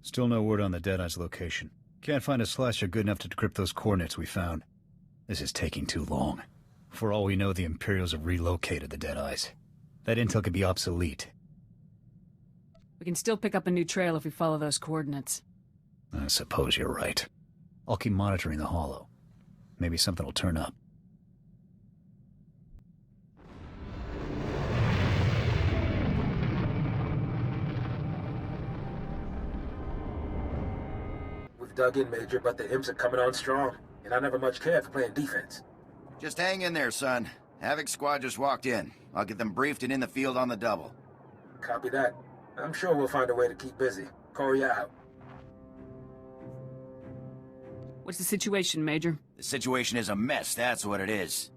Still no word on the Deadeye's location. Can't find a slasher good enough to decrypt those coordinates we found. This is taking too long. For all we know, the Imperials have relocated the Deadeyes. That intel could be obsolete. We can still pick up a new trail if we follow those coordinates. I suppose you're right. I'll keep monitoring the Hollow. Maybe something will turn up. We've dug in, Major, but the imps are coming on strong, and I never much cared for playing defense. Just hang in there, son. Havoc squad just walked in. I'll get them briefed and in the field on the double. Copy that. I'm sure we'll find a way to keep busy. Corey out. What's the situation, Major? The situation is a mess, that's what it is.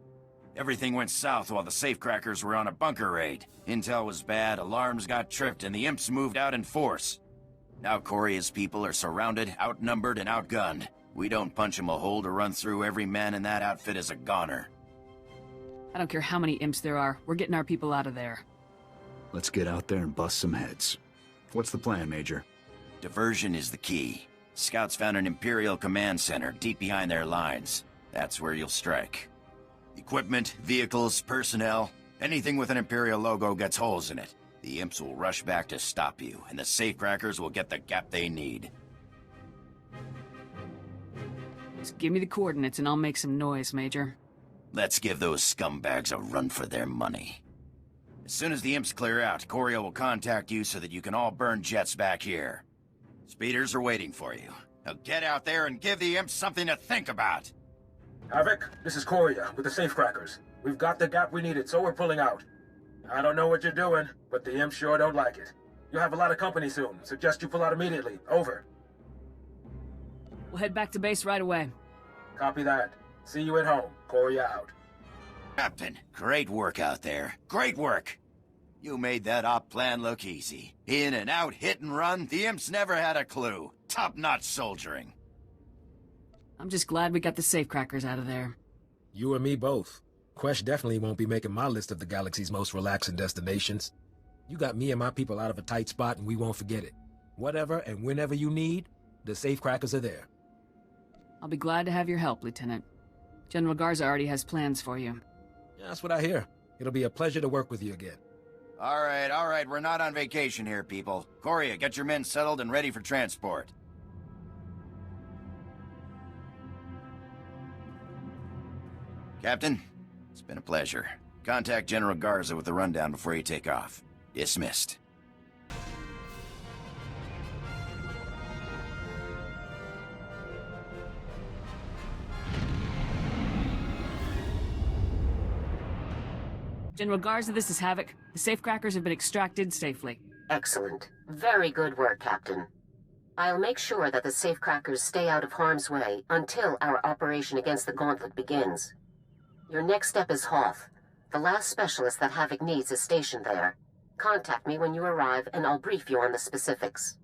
Everything went south while the safecrackers were on a bunker raid. Intel was bad, alarms got tripped, and the imps moved out in force. Now Corey's people are surrounded, outnumbered, and outgunned. We don't punch them a hole to run through. Every man in that outfit is a goner. I don't care how many imps there are. We're getting our people out of there. Let's get out there and bust some heads. What's the plan, Major? Diversion is the key. Scouts found an Imperial command center deep behind their lines. That's where you'll strike. Equipment, vehicles, personnel, anything with an Imperial logo gets holes in it. The imps will rush back to stop you, and the safecrackers will get the gap they need. Just give me the coordinates and I'll make some noise, Major. Let's give those scumbags a run for their money. As soon as the imps clear out, Corio will contact you so that you can all burn jets back here. Speeders are waiting for you. Now get out there and give the imps something to think about. Havoc, this is Coria with the safecrackers. We've got the gap we needed, so we're pulling out. I don't know what you're doing, but the imps sure don't like it. You'll have a lot of company soon. Suggest you pull out immediately. Over. We'll head back to base right away. Copy that. See you at home. Coria out. Captain, great work out there. Great work! You made that op plan look easy. In and out, hit and run, the imps never had a clue. Top-notch soldiering. I'm just glad we got the safecrackers out of there. You and me both. Quesh definitely won't be making my list of the galaxy's most relaxing destinations. You got me and my people out of a tight spot and we won't forget it. Whatever and whenever you need, the safecrackers are there. I'll be glad to have your help, Lieutenant. General Garza already has plans for you. Yeah, that's what I hear. It'll be a pleasure to work with you again. All right, we're not on vacation here, people. Coria, get your men settled and ready for transport. Captain, it's been a pleasure. Contact General Garza with the rundown before you take off. Dismissed. General Garza, this is Havoc. The safecrackers have been extracted safely. Excellent. Very good work, Captain. I'll make sure that the safecrackers stay out of harm's way until our operation against the Gauntlet begins. Your next step is Hoth. The last specialist that Havoc needs is stationed there. Contact me when you arrive, and I'll brief you on the specifics.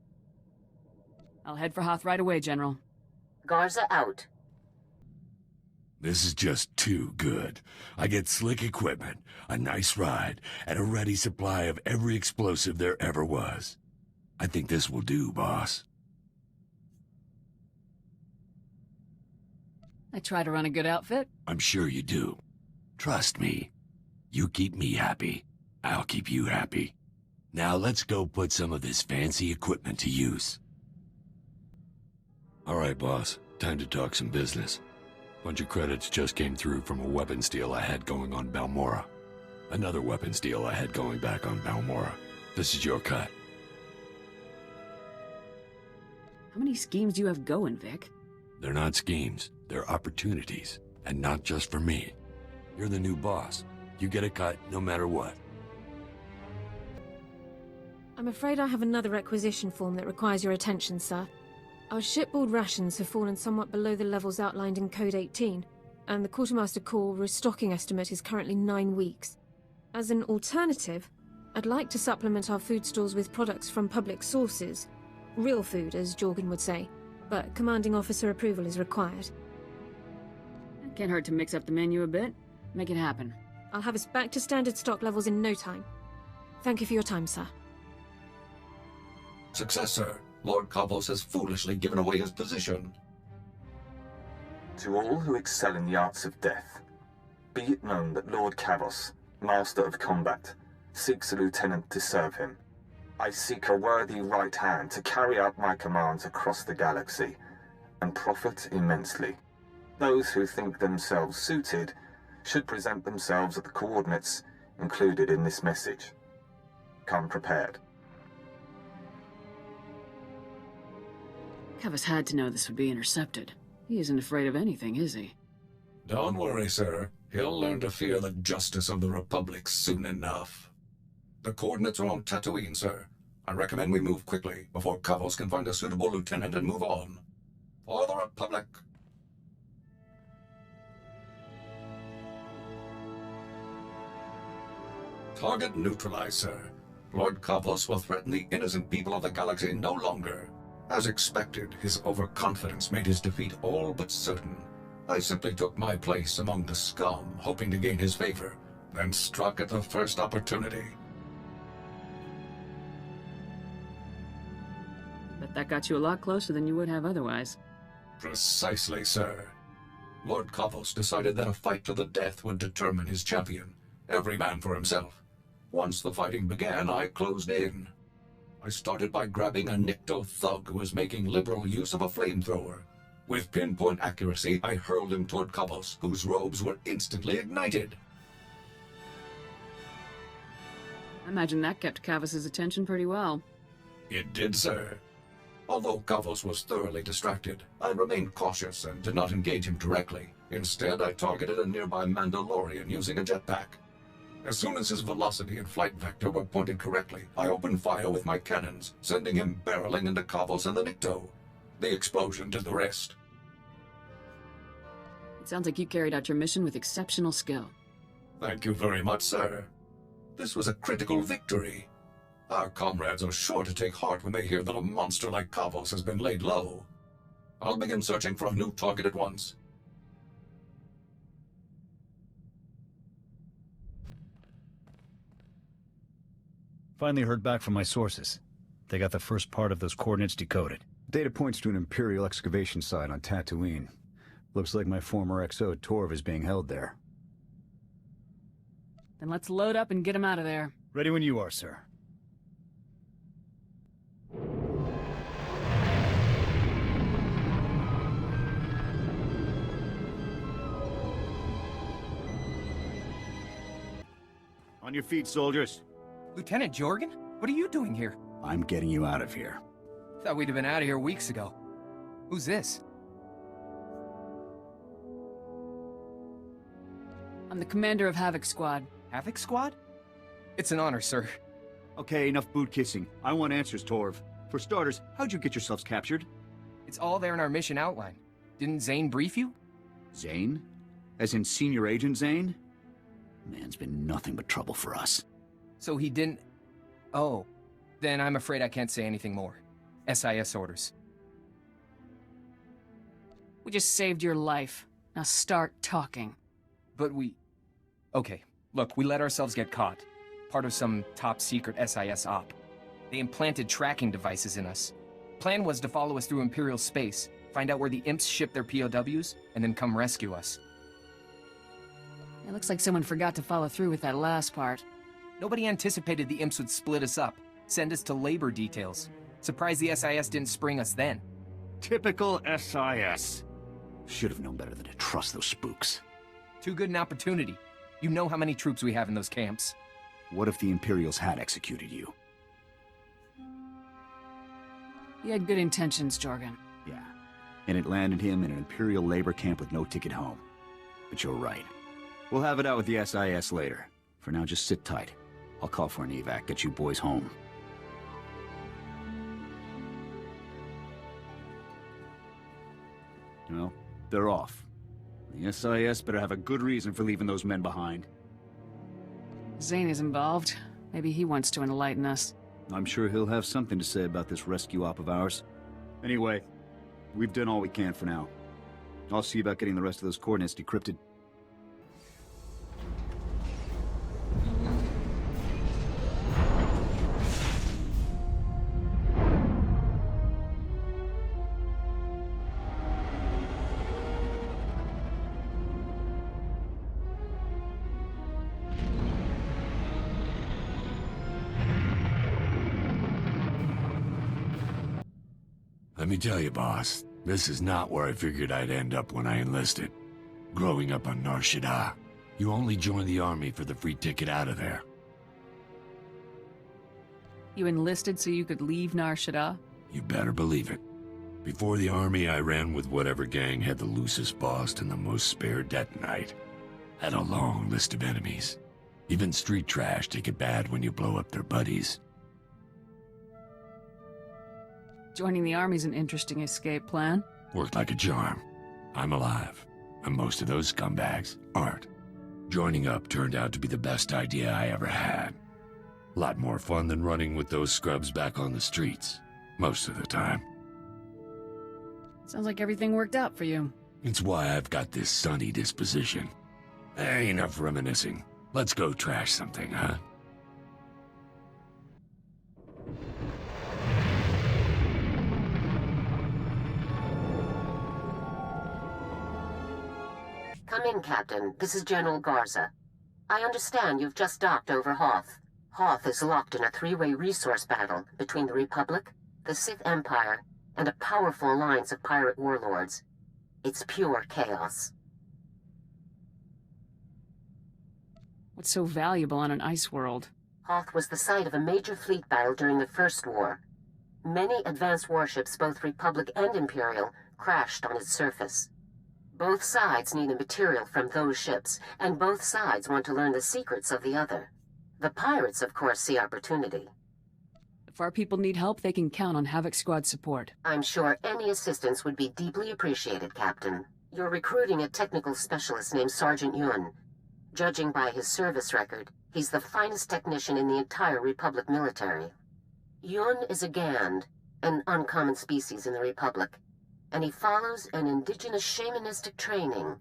I'll head for Hoth right away, General. Garza out. This is just too good. I get slick equipment, a nice ride, and a ready supply of every explosive there ever was. I think this will do, boss. I try to run a good outfit. I'm sure you do. Trust me. You keep me happy, I'll keep you happy. Now let's go put some of this fancy equipment to use. All right, boss. Time to talk some business. Bunch of credits just came through from a weapons deal I had going on Balmora. Another weapons deal I had going back on Balmora. This is your cut. How many schemes do you have going, Vic? They're not schemes. They're opportunities. And not just for me. You're the new boss. You get a cut no matter what. I'm afraid I have another requisition form that requires your attention, sir. Our shipboard rations have fallen somewhat below the levels outlined in Code 18, and the Quartermaster Corps restocking estimate is currently 9 weeks. As an alternative, I'd like to supplement our food stores with products from public sources. Real food, as Jorgen would say, but commanding officer approval is required. Can't hurt to mix up the menu a bit. Make it happen. I'll have us back to standard stock levels in no time. Thank you for your time, sir. Success, sir. Lord Kavos has foolishly given away his position. To all who excel in the arts of death, be it known that Lord Kavos, Master of Combat, seeks a lieutenant to serve him. I seek a worthy right hand to carry out my commands across the galaxy, and profit immensely. Those who think themselves suited should present themselves at the coordinates included in this message. Come prepared. Kavos had to know this would be intercepted. He isn't afraid of anything, is he? Don't worry, sir. He'll learn to fear the justice of the Republic soon enough. The coordinates are on Tatooine, sir. I recommend we move quickly before Kavos can find a suitable lieutenant and move on. For the Republic! Target neutralized, sir. Lord Kavos will threaten the innocent people of the galaxy no longer. As expected, his overconfidence made his defeat all but certain. I simply took my place among the scum, hoping to gain his favor, then struck at the first opportunity. Bet that got you a lot closer than you would have otherwise. Precisely, sir. Lord Kavos decided that a fight to the death would determine his champion, every man for himself. Once the fighting began, I closed in. I started by grabbing a Nikto thug who was making liberal use of a flamethrower. With pinpoint accuracy, I hurled him toward Kavos, whose robes were instantly ignited. I imagine that kept Kavos' attention pretty well. It did, sir. Although Kavos was thoroughly distracted, I remained cautious and did not engage him directly. Instead, I targeted a nearby Mandalorian using a jetpack. As soon as his velocity and flight vector were pointed correctly, I opened fire with my cannons, sending him barreling into Kavos and the Nikto. The explosion did the rest. It sounds like you carried out your mission with exceptional skill. Thank you very much, sir. This was a critical victory. Our comrades are sure to take heart when they hear that a monster like Kavos has been laid low. I'll begin searching for a new target at once. Finally heard back from my sources. They got the first part of those coordinates decoded. Data points to an Imperial excavation site on Tatooine. Looks like my former XO Torv is being held there. Then let's load up and get him out of there. Ready when you are, sir. On your feet, soldiers. Lieutenant Jorgen? What are you doing here? I'm getting you out of here. Thought we'd have been out of here weeks ago. Who's this? I'm the commander of Havoc Squad. Havoc Squad? It's an honor, sir. Okay, enough boot kissing. I want answers, Torv. For starters, how'd you get yourselves captured? It's all there in our mission outline. Didn't Zane brief you? Zane? As in Senior Agent Zane? Man's been nothing but trouble for us. So he didn't... Oh. Then I'm afraid I can't say anything more. SIS orders. We just saved your life. Now start talking. But we... Okay, look, we let ourselves get caught. Part of some top-secret SIS op. They implanted tracking devices in us. Plan was to follow us through Imperial space, find out where the imps ship their POWs, and then come rescue us. It looks like someone forgot to follow through with that last part. Nobody anticipated the imps would split us up, send us to labor details. Surprised the SIS didn't spring us then. Typical SIS. Should have known better than to trust those spooks. Too good an opportunity. You know how many troops we have in those camps. What if the Imperials had executed you? He had good intentions, Jorgen. Yeah, and it landed him in an Imperial labor camp with no ticket home. But you're right. We'll have it out with the SIS later. For now, just sit tight. I'll call for an evac, get you boys home. Well, they're off. The SIS better have a good reason for leaving those men behind. Zane is involved. Maybe he wants to enlighten us. I'm sure he'll have something to say about this rescue op of ours. Anyway, we've done all we can for now. I'll see about getting the rest of those coordinates decrypted. Let me tell you, boss, this is not where I figured I'd end up when I enlisted. Growing up on Nar Shaddaa, you only joined the army for the free ticket out of there. You enlisted so you could leave Nar Shaddaa? You better believe it. Before the army, I ran with whatever gang had the loosest boss and the most spare detonite. Had a long list of enemies. Even street trash take it bad when you blow up their buddies. Joining the army's an interesting escape plan. Worked like a charm. I'm alive, and most of those scumbags aren't. Joining up turned out to be the best idea I ever had. A lot more fun than running with those scrubs back on the streets, most of the time. Sounds like everything worked out for you. It's why I've got this sunny disposition. Enough reminiscing. Let's go trash something, huh? Come in, Captain. This is General Garza. I understand you've just docked over Hoth. Hoth is locked in a three-way resource battle between the Republic, the Sith Empire, and a powerful alliance of pirate warlords. It's pure chaos. What's so valuable on an ice world? Hoth was the site of a major fleet battle during the First War. Many advanced warships, both Republic and Imperial, crashed on its surface. Both sides need the material from those ships, and both sides want to learn the secrets of the other. The pirates, of course, see opportunity. If our people need help, they can count on Havoc Squad support. I'm sure any assistance would be deeply appreciated, Captain. You're recruiting a technical specialist named Sergeant Yun. Judging by his service record, he's the finest technician in the entire Republic military. Yun is a Gand, an uncommon species in the Republic, and he follows an indigenous shamanistic training.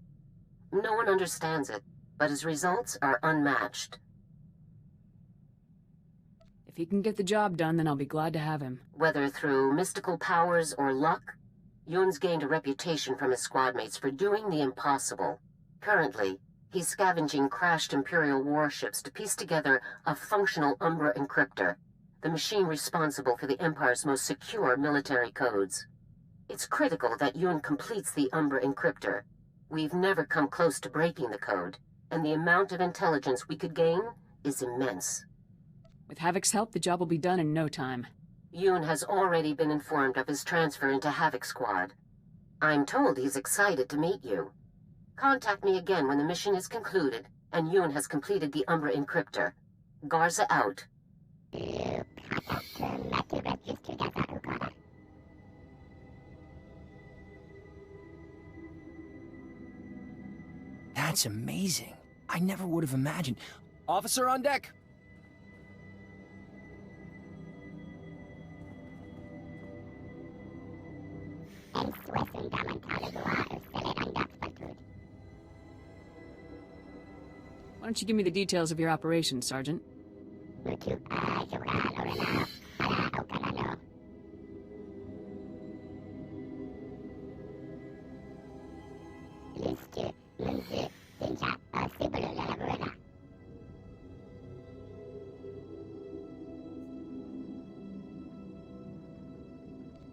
No one understands it, but his results are unmatched. If he can get the job done, then I'll be glad to have him. Whether through mystical powers or luck, Yun's gained a reputation from his squad mates for doing the impossible. Currently, he's scavenging crashed Imperial warships to piece together a functional Umbra encryptor, the machine responsible for the Empire's most secure military codes. It's critical that Yun completes the Umbra encryptor. We've never come close to breaking the code, and the amount of intelligence we could gain is immense. With Havoc's help, the job will be done in no time. Yun has already been informed of his transfer into Havoc Squad. I'm told he's excited to meet you. Contact me again when the mission is concluded and Yun has completed the Umbra encryptor. Garza out. That's amazing. I never would have imagined. Officer on deck! Why don't you give me the details of your operation, Sergeant?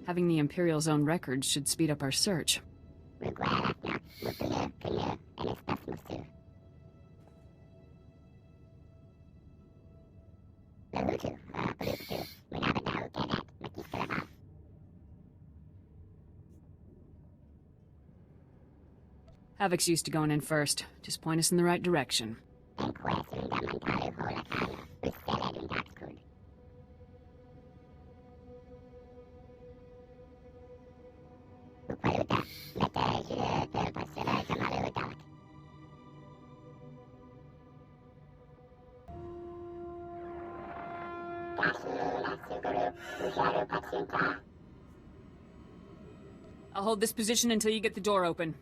Having the Imperial's own records should speed up our search. Havoc's used to going in first. Just point us in the right direction. I'll hold this position until you get the door open.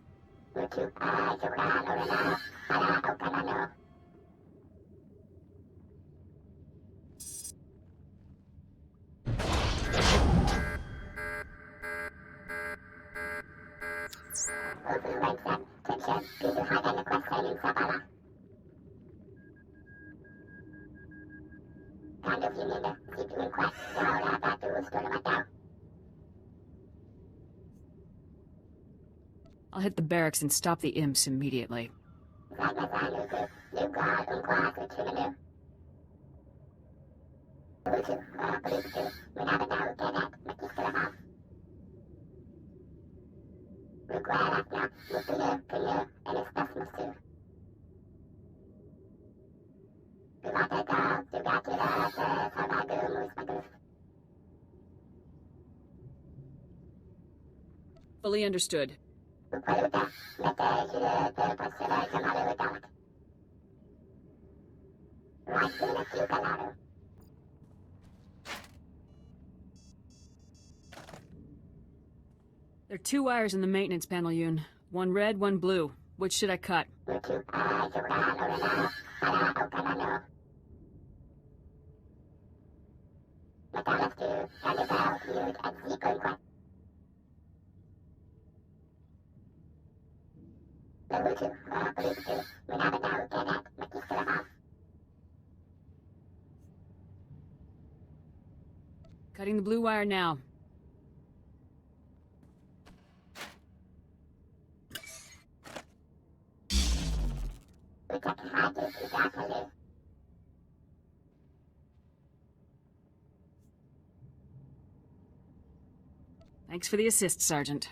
I'll hit the barracks and stop the imps immediately. Fully understood. There are 2 wires in the maintenance panel, Yoon. One red, one blue. Which should I cut? Cutting the blue wire now. Thanks for the assist, Sergeant.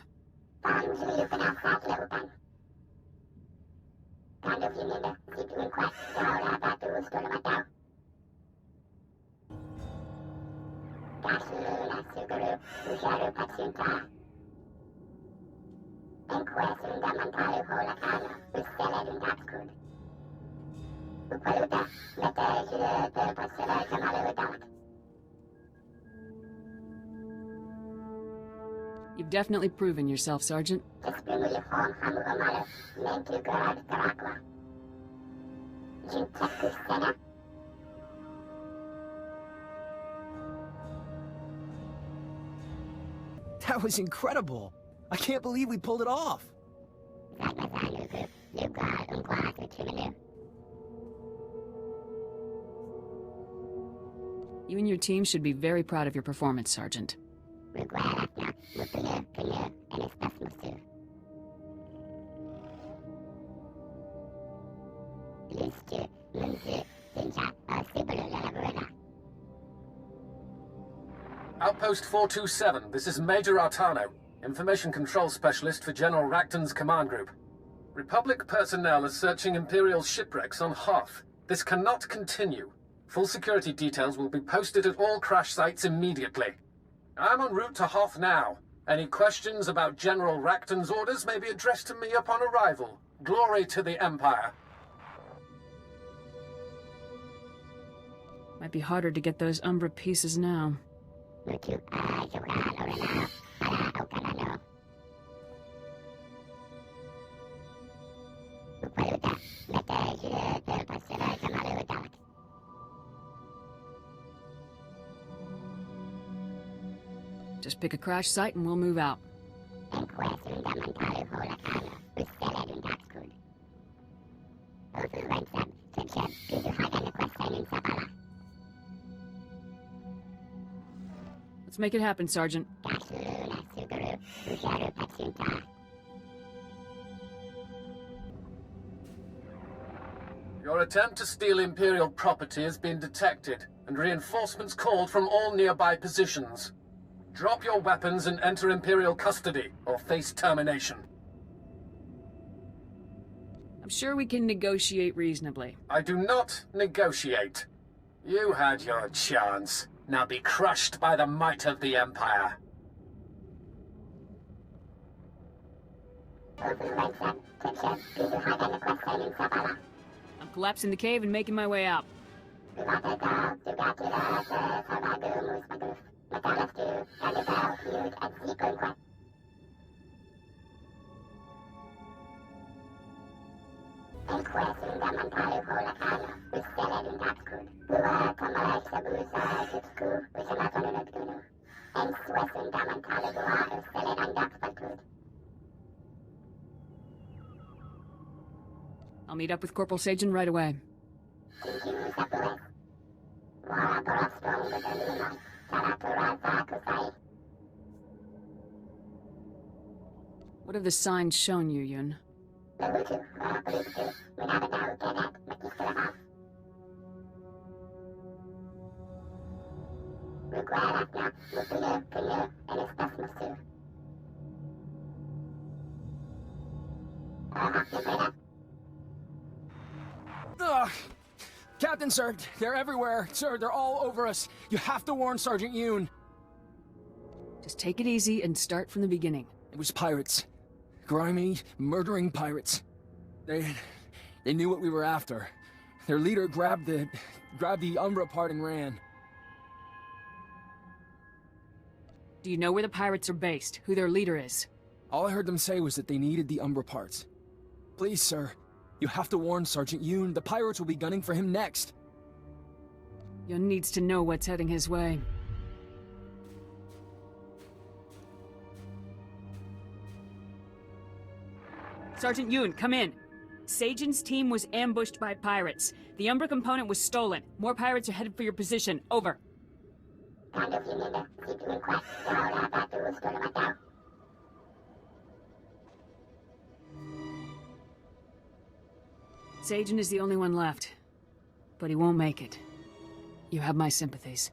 You've definitely proven yourself, Sergeant. That was incredible. I can't believe we pulled it off. You and your team should be very proud of your performance, Sergeant. Outpost 427, this is Major Artano, Information Control Specialist for General Racton's command group. Republic personnel are searching Imperial shipwrecks on Hoth. This cannot continue. Full security details will be posted at all crash sites immediately. I'm en route to Hoth now. Any questions about General Racton's orders may be addressed to me upon arrival. Glory to the Empire. Might be harder to get those Umbra pieces now. Just pick a crash site and we'll move out. Let's make it happen, Sergeant. Your attempt to steal Imperial property has been detected, and reinforcements called from all nearby positions. Drop your weapons and enter Imperial custody, or face termination. I'm sure we can negotiate reasonably. I do not negotiate. You had your chance. Now be crushed by the might of the Empire. I'm collapsing the cave and making my way out. I'll meet up with Corporal Sajan right away. What What have the signs shown you, Yun? Ugh! Captain, sir, they're everywhere. Sir, they're all over us. You have to warn Sergeant Yoon. Just take it easy and start from the beginning. It was pirates. Grimy, murdering pirates. They knew what we were after. Their leader grabbed the Umbra part and ran. Do you know where the pirates are based? Who their leader is? All I heard them say was that they needed the Umbra parts. Please, sir. You have to warn Sergeant Yoon. The pirates will be gunning for him next. Yun needs to know what's heading his way. Sergeant Yoon, come in. Sajin's team was ambushed by pirates. The Umbra component was stolen. More pirates are headed for your position. Over. Sajin is the only one left. But he won't make it. You have my sympathies.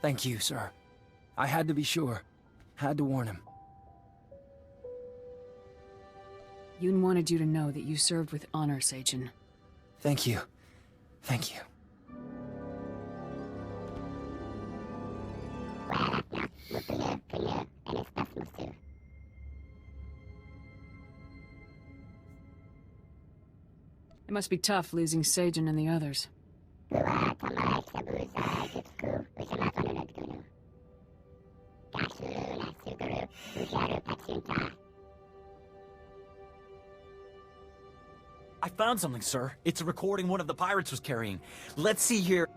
Thank you, sir. I had to be sure. Had to warn him. Yoon wanted you to know that you served with honor, Sajin. Thank you. Thank you. It must be tough losing Sajin and the others. I found something, sir. It's a recording one of the pirates was carrying. Let's see here.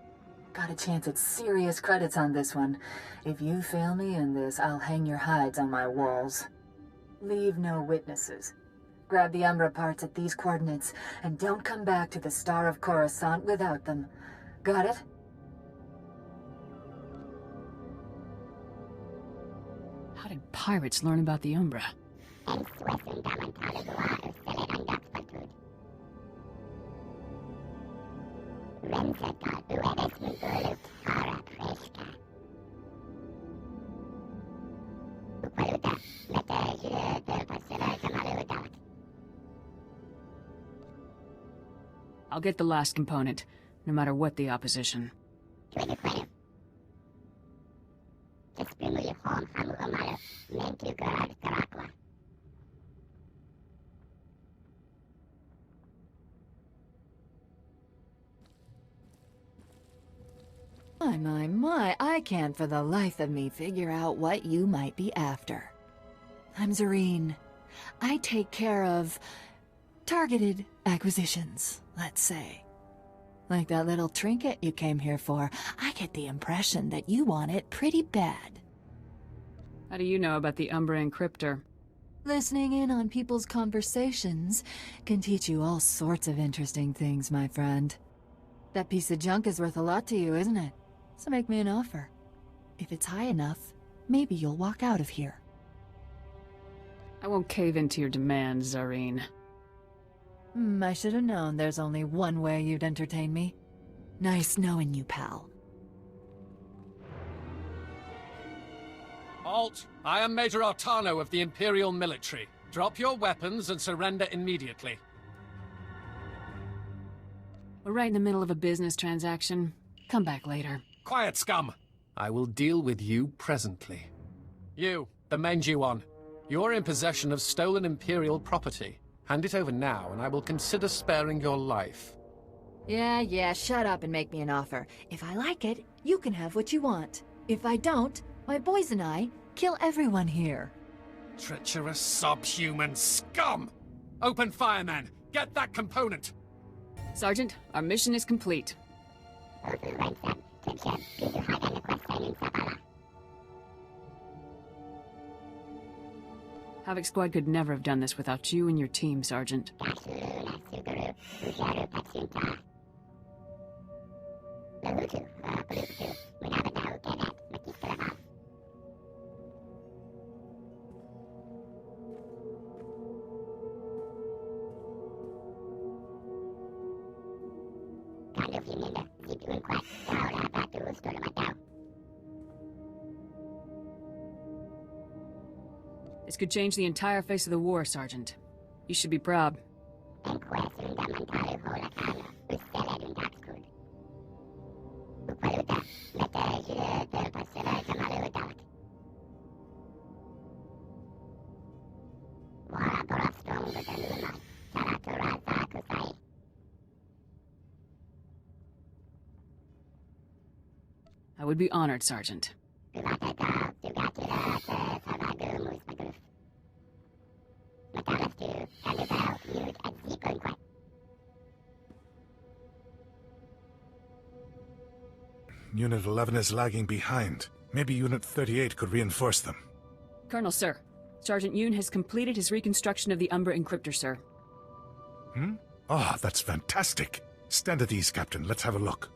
Got a chance at serious credits on this one. If you fail me in this, I'll hang your hides on my walls. Leave no witnesses. Grab the Umbra parts at these coordinates, and don't come back to the Star of Coruscant without them. Got it? How did pirates learn about the Umbra? I'll get the last component, no matter what the opposition. My, I can't for the life of me figure out what you might be after. I'm Zareen. I take care of targeted acquisitions, let's say. Like that little trinket you came here for, I get the impression that you want it pretty bad. How do you know about the Umbra encryptor? Listening in on people's conversations can teach you all sorts of interesting things, my friend. That piece of junk is worth a lot to you, isn't it? So make me an offer. If it's high enough, maybe you'll walk out of here. I won't cave into your demands, Zareen. I should have known there's only one way you'd entertain me. Nice knowing you, pal. Halt! I am Major Artano of the Imperial Military. Drop your weapons and surrender immediately. We're right in the middle of a business transaction. Come back later. Quiet, scum! I will deal with you presently. You, the Menjuan. You're in possession of stolen Imperial property. Hand it over now, and I will consider sparing your life. Yeah, shut up and make me an offer. If I like it, you can have what you want. If I don't, my boys and I kill everyone here. Treacherous subhuman scum! Open fire, men! Get that component! Sergeant, our mission is complete. Havoc Squad could never have done this without you and your team, Sergeant. This could change the entire face of the war, Sergeant. You should be proud. I would be honored, Sergeant. Unit 11 is lagging behind. Maybe Unit 38 could reinforce them. Colonel, sir. Sergeant Yoon has completed his reconstruction of the Umbra encryptor, sir. Ah, that's fantastic. Stand at ease, Captain. Let's have a look.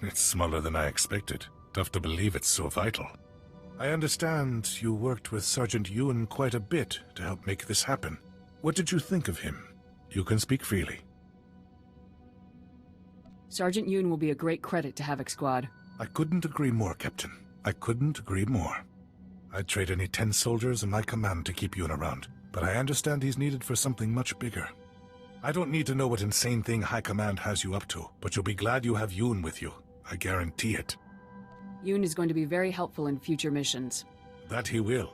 It's smaller than I expected. Tough to believe it's so vital. I understand you worked with Sergeant Yoon quite a bit to help make this happen. What did you think of him? You can speak freely. Sergeant Yoon will be a great credit to Havoc Squad. I couldn't agree more, Captain. I couldn't agree more. I'd trade any 10 soldiers in my command to keep Yoon around, but I understand he's needed for something much bigger. I don't need to know what insane thing High Command has you up to, but you'll be glad you have Yoon with you. I guarantee it. Yoon is going to be very helpful in future missions. That he will.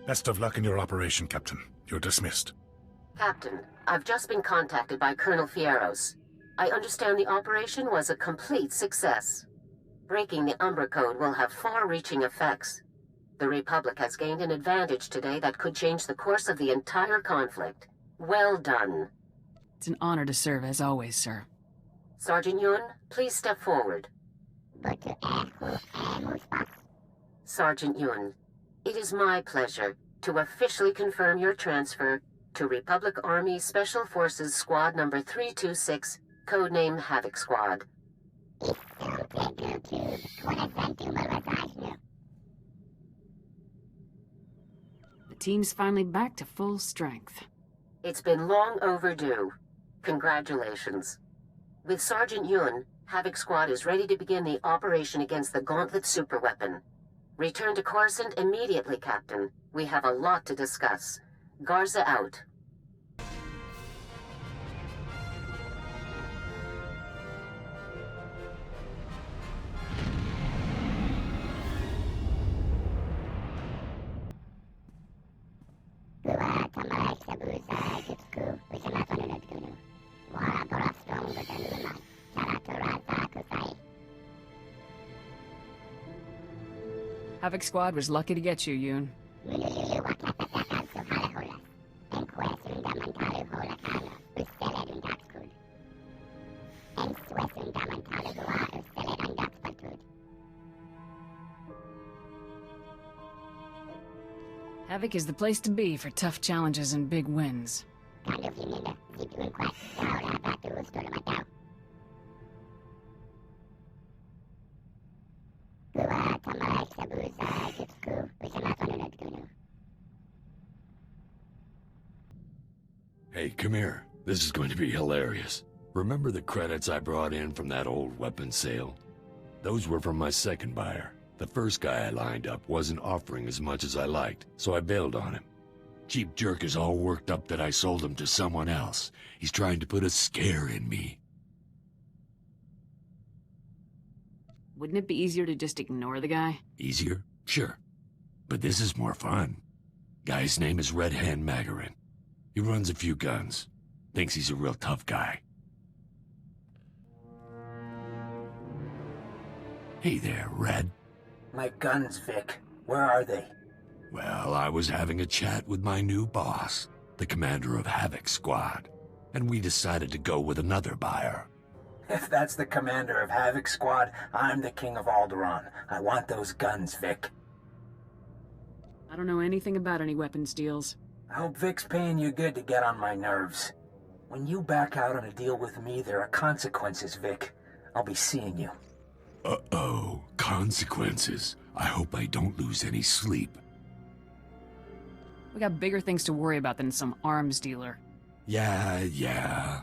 Best of luck in your operation, Captain. You're dismissed. Captain, I've just been contacted by Colonel Fierros. I understand the operation was a complete success. Breaking the Umbra Code will have far-reaching effects. The Republic has gained an advantage today that could change the course of the entire conflict. Well done. It's an honor to serve, as always, sir. Sergeant Yoon, please step forward. Sergeant Yoon, it is my pleasure to officially confirm your transfer to Republic Army Special Forces Squad Number 326, codename Havoc Squad. The team's finally back to full strength. It's been long overdue. Congratulations. With Sergeant Yoon, Havoc Squad is ready to begin the operation against the Gauntlet superweapon. Return to Coruscant immediately, Captain. We have a lot to discuss. Garza out. Havoc Squad was lucky to get you, Yoon. Havoc is the place to be for tough challenges and big wins. Hey, come here. This is going to be hilarious. Remember the credits I brought in from that old weapons sale? Those were from my second buyer. The first guy I lined up wasn't offering as much as I liked, so I bailed on him. Cheap jerk is all worked up that I sold him to someone else. He's trying to put a scare in me. Wouldn't it be easier to just ignore the guy? Easier? Sure. But this is more fun. Guy's name is Red Hand Magarin. He runs a few guns. Thinks he's a real tough guy. Hey there, Red. My guns, Vic. Where are they? Well, I was having a chat with my new boss, the commander of Havoc Squad, and we decided to go with another buyer. If that's the commander of Havoc Squad, I'm the king of Alderaan. I want those guns, Vic. I don't know anything about any weapons deals. I hope Vic's paying you good to get on my nerves. When you back out on a deal with me, there are consequences, Vic. I'll be seeing you. Uh-oh. Consequences. I hope I don't lose any sleep. We got bigger things to worry about than some arms dealer. Yeah.